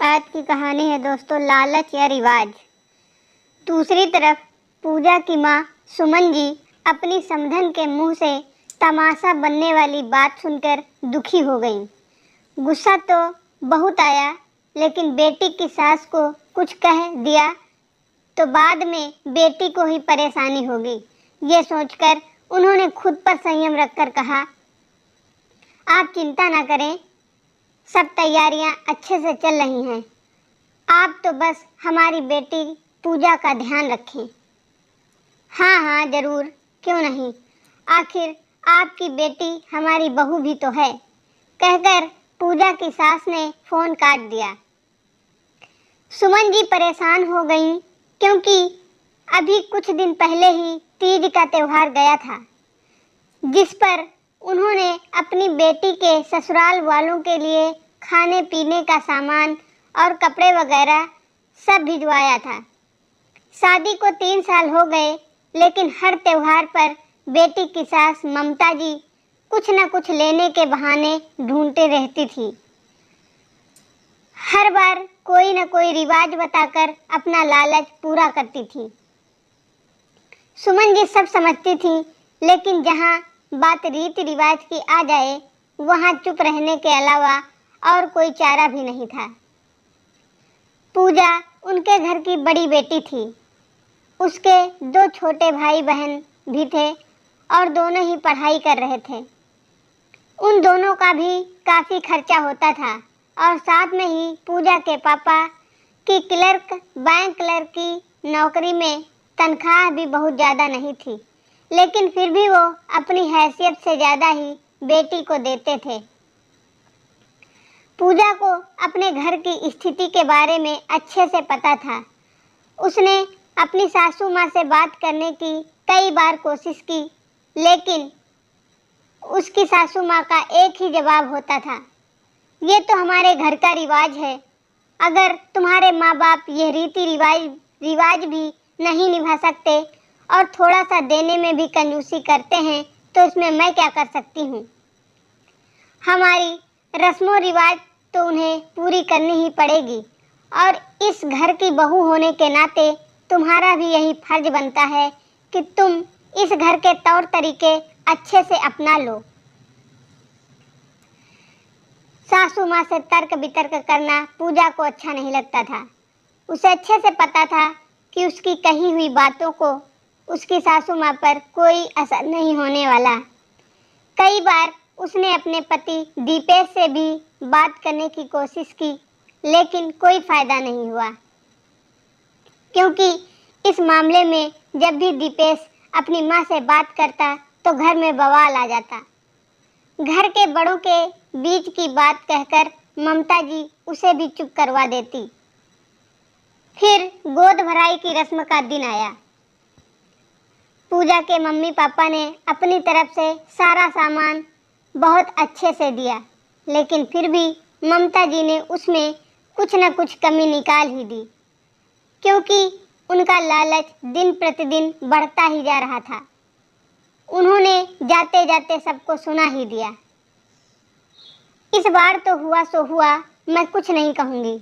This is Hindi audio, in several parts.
आज की कहानी है दोस्तों, लालच या रिवाज। दूसरी तरफ पूजा की माँ सुमन जी अपनी समधन के मुंह से तमाशा बनने वाली बात सुनकर दुखी हो गईं। गुस्सा तो बहुत आया, लेकिन बेटी की सास को कुछ कह दिया तो बाद में बेटी को ही परेशानी होगी। ये सोचकर उन्होंने खुद पर संयम रखकर कहा, आप चिंता ना करें, सब तैयारियां अच्छे से चल रही हैं। आप तो बस हमारी बेटी पूजा का ध्यान रखें। हाँ हाँ जरूर, क्यों नहीं, आखिर आपकी बेटी हमारी बहू भी तो है, कहकर पूजा की सास ने फोन काट दिया। सुमन जी परेशान हो गईं, क्योंकि अभी कुछ दिन पहले ही तीज का त्योहार गया था, जिस पर उन्होंने अपनी बेटी के ससुराल वालों के लिए खाने पीने का सामान और कपड़े वगैरह सब भिजवाया था। शादी को 3 साल हो गए, लेकिन हर त्योहार पर बेटी की सास ममता जी कुछ न कुछ लेने के बहाने ढूंढते रहती थी। हर बार कोई न कोई रिवाज बताकर अपना लालच पूरा करती थी। सुमन जी सब समझती थी, लेकिन जहाँ बात रीति रिवाज की आ जाए, वहाँ चुप रहने के अलावा और कोई चारा भी नहीं था। पूजा उनके घर की बड़ी बेटी थी। उसके 2 छोटे भाई बहन भी थे और दोनों ही पढ़ाई कर रहे थे। उन दोनों का भी काफ़ी खर्चा होता था और साथ में ही पूजा के पापा की बैंक क्लर्क की नौकरी में तनख्वाह भी बहुत ज़्यादा नहीं थी, लेकिन फिर भी वो अपनी हैसियत से ज़्यादा ही बेटी को देते थे। पूजा को अपने घर की स्थिति के बारे में अच्छे से पता था। उसने अपनी सासू माँ से बात करने की कई बार कोशिश की, लेकिन उसकी सासू माँ का एक ही जवाब होता था, ये तो हमारे घर का रिवाज है। अगर तुम्हारे माँ बाप ये रीति रिवाज भी नहीं निभा सकते और थोड़ा सा देने में भी कंजूसी करते हैं, तो इसमें मैं क्या कर सकती हूँ। हमारी रस्मों रिवाज तो उन्हें पूरी करनी ही पड़ेगी और इस घर की बहू होने के नाते तुम्हारा भी यही फर्ज बनता है कि तुम इस घर के तौर तरीके अच्छे से अपना लो। सासू माँ से तर्क वितर्क करना पूजा को अच्छा नहीं लगता था। उसे अच्छे से पता था कि उसकी कही हुई बातों को उसकी सासू माँ पर कोई असर नहीं होने वाला। कई बार उसने अपने पति दीपेश से भी बात करने की कोशिश की, लेकिन कोई फायदा नहीं हुआ, क्योंकि इस मामले में जब भी दीपेश अपनी माँ से बात करता तो घर में बवाल आ जाता। घर के बड़ों के बीच की बात कहकर ममता जी उसे भी चुप करवा देती। फिर गोद भराई की रस्म का दिन आया। पूजा के मम्मी पापा ने अपनी तरफ से सारा सामान बहुत अच्छे से दिया, लेकिन फिर भी ममता जी ने उसमें कुछ न कुछ कमी निकाल ही दी, क्योंकि उनका लालच दिन प्रतिदिन बढ़ता ही जा रहा था। उन्होंने जाते जाते सबको सुना ही दिया। इस बार तो हुआ सो हुआ, मैं कुछ नहीं कहूँगी,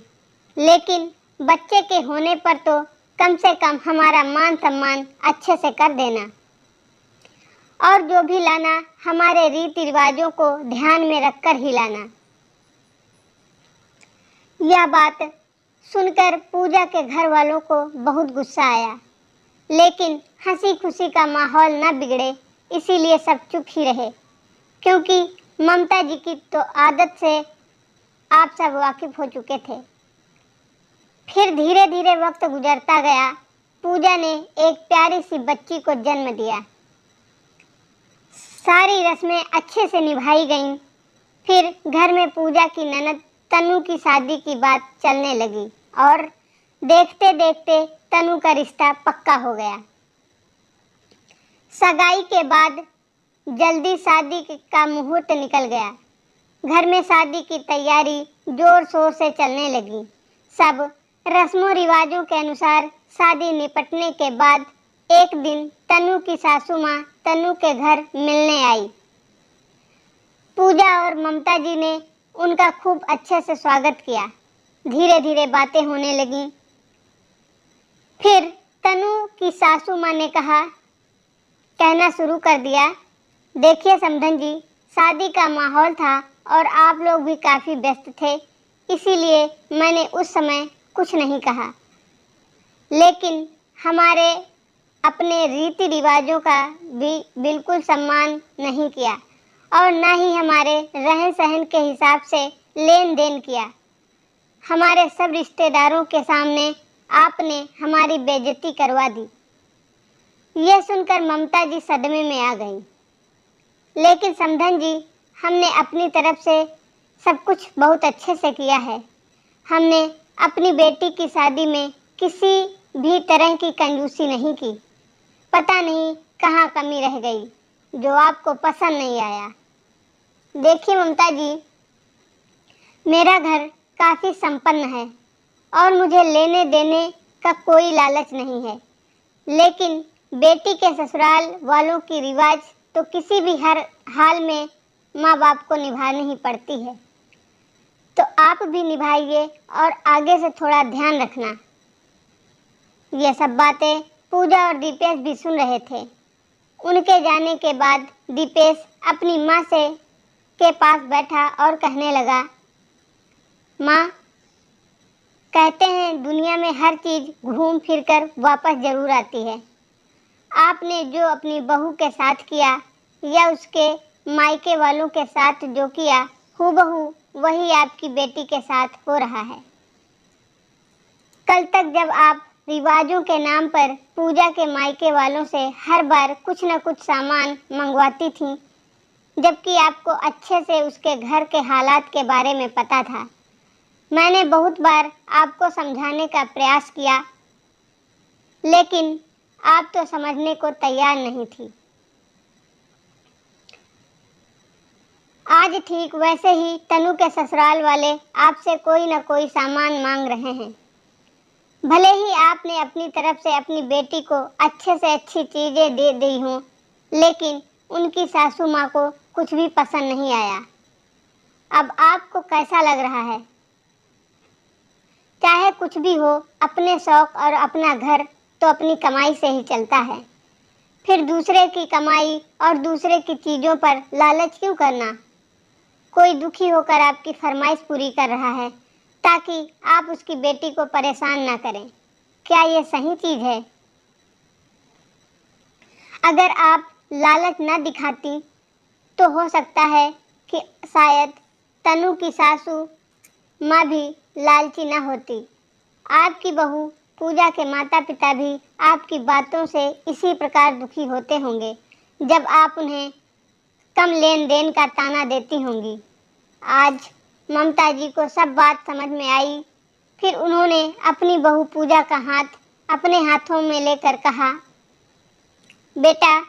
लेकिन बच्चे के होने पर तो कम से कम हमारा मान सम्मान अच्छे से कर देना, और जो भी लाना हमारे रीति रिवाजों को ध्यान में रखकर ही लाना। यह बात सुनकर पूजा के घर वालों को बहुत गुस्सा आया, लेकिन हंसी खुशी का माहौल न बिगड़े इसीलिए सब चुप ही रहे, क्योंकि ममता जी की तो आदत से आप सब वाकिफ हो चुके थे। फिर धीरे धीरे वक्त गुजरता गया। पूजा ने एक प्यारी सी बच्ची को जन्म दिया। सारी रस्में अच्छे से निभाई गईं। फिर घर में पूजा की ननद तनु की शादी की बात चलने लगी और देखते देखते तनु का रिश्ता पक्का हो गया। सगाई के बाद जल्दी शादी का मुहूर्त निकल गया। घर में शादी की तैयारी जोर शोर से चलने लगी। सब रस्मों रिवाजों के अनुसार शादी निपटने के बाद एक दिन तनु की सासू माँ तनु के घर मिलने आई। पूजा और ममता जी ने उनका खूब अच्छे से स्वागत किया। धीरे धीरे बातें होने लगीं। फिर तनु की सासू माँ ने कहना शुरू कर दिया, देखिए समधन जी, शादी का माहौल था और आप लोग भी काफ़ी व्यस्त थे, इसीलिए मैंने उस समय कुछ नहीं कहा। लेकिन हमारे अपने रीति रिवाजों का भी बिल्कुल सम्मान नहीं किया और ना ही हमारे रहन सहन के हिसाब से लेन देन किया। हमारे सब रिश्तेदारों के सामने आपने हमारी बेइज्जती करवा दी। यह सुनकर ममता जी सदमे में आ गई। लेकिन समधन जी, हमने अपनी तरफ से सब कुछ बहुत अच्छे से किया है। हमने अपनी बेटी की शादी में किसी भी तरह की कंजूसी नहीं की। पता नहीं कहाँ कमी रह गई जो आपको पसंद नहीं आया। देखिए ममता जी, मेरा घर काफ़ी संपन्न है और मुझे लेने देने का कोई लालच नहीं है, लेकिन बेटी के ससुराल वालों की रिवाज तो किसी भी हर हाल में माँ बाप को निभानी ही पड़ती है, तो आप भी निभाइए और आगे से थोड़ा ध्यान रखना। ये सब बातें पूजा और दीपेश भी सुन रहे थे। उनके जाने के बाद दीपेश अपनी माँ से के पास बैठा और कहने लगा, माँ, कहते हैं दुनिया में हर चीज़ घूम फिर कर वापस ज़रूर आती है। आपने जो अपनी बहू के साथ किया या उसके मायके वालों के साथ जो किया, हूबहू वही आपकी बेटी के साथ हो रहा है। कल तक जब आप रिवाजों के नाम पर पूजा के मायके वालों से हर बार कुछ न कुछ सामान मंगवाती थीं, जबकि आपको अच्छे से उसके घर के हालात के बारे में पता था। मैंने बहुत बार आपको समझाने का प्रयास किया, लेकिन आप तो समझने को तैयार नहीं थी। आज ठीक वैसे ही तनु के ससुराल वाले आपसे कोई न कोई सामान मांग रहे हैं। भले ही आपने अपनी तरफ से अपनी बेटी को अच्छे से अच्छी चीज़ें दे दी हों, लेकिन उनकी सासू माँ को कुछ भी पसंद नहीं आया। अब आपको कैसा लग रहा है? चाहे कुछ भी हो, अपने शौक और अपना घर तो अपनी कमाई से ही चलता है। फिर दूसरे की कमाई और दूसरे की चीज़ों पर लालच क्यों करना? कोई दुखी होकर आपकी फरमाइश पूरी कर रहा है ताकि आप उसकी बेटी को परेशान ना करें। क्या ये सही चीज़ है? अगर आप लालच न दिखाती तो हो सकता है कि शायद तनु की सासू माँ भी लालची न होती। आपकी बहू पूजा के माता पिता भी आपकी बातों से इसी प्रकार दुखी होते होंगे जब आप उन्हें कम लेन देन का ताना देती होंगी। आज ममता जी को सब बात समझ में आई। फिर उन्होंने अपनी बहू पूजा का हाथ अपने हाथों में लेकर कहा, बेटा,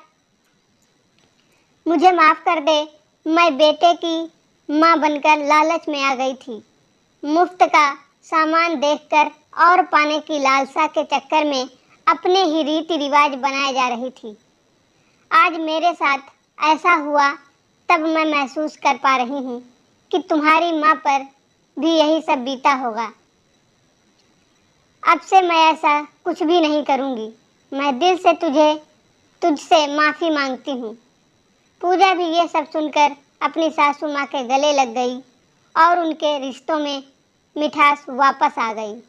मुझे माफ़ कर दे। मैं बेटे की माँ बनकर लालच में आ गई थी। मुफ्त का सामान देखकर और पाने की लालसा के चक्कर में अपने ही रीति रिवाज बनाए जा रही थी। आज मेरे साथ ऐसा हुआ तब मैं महसूस कर पा रही हूँ कि तुम्हारी माँ पर भी यही सब बीता होगा। अब से मैं ऐसा कुछ भी नहीं करूँगी। मैं दिल से तुझसे माफ़ी मांगती हूँ। पूजा भी ये सब सुनकर अपनी सासू माँ के गले लग गई और उनके रिश्तों में मिठास वापस आ गई।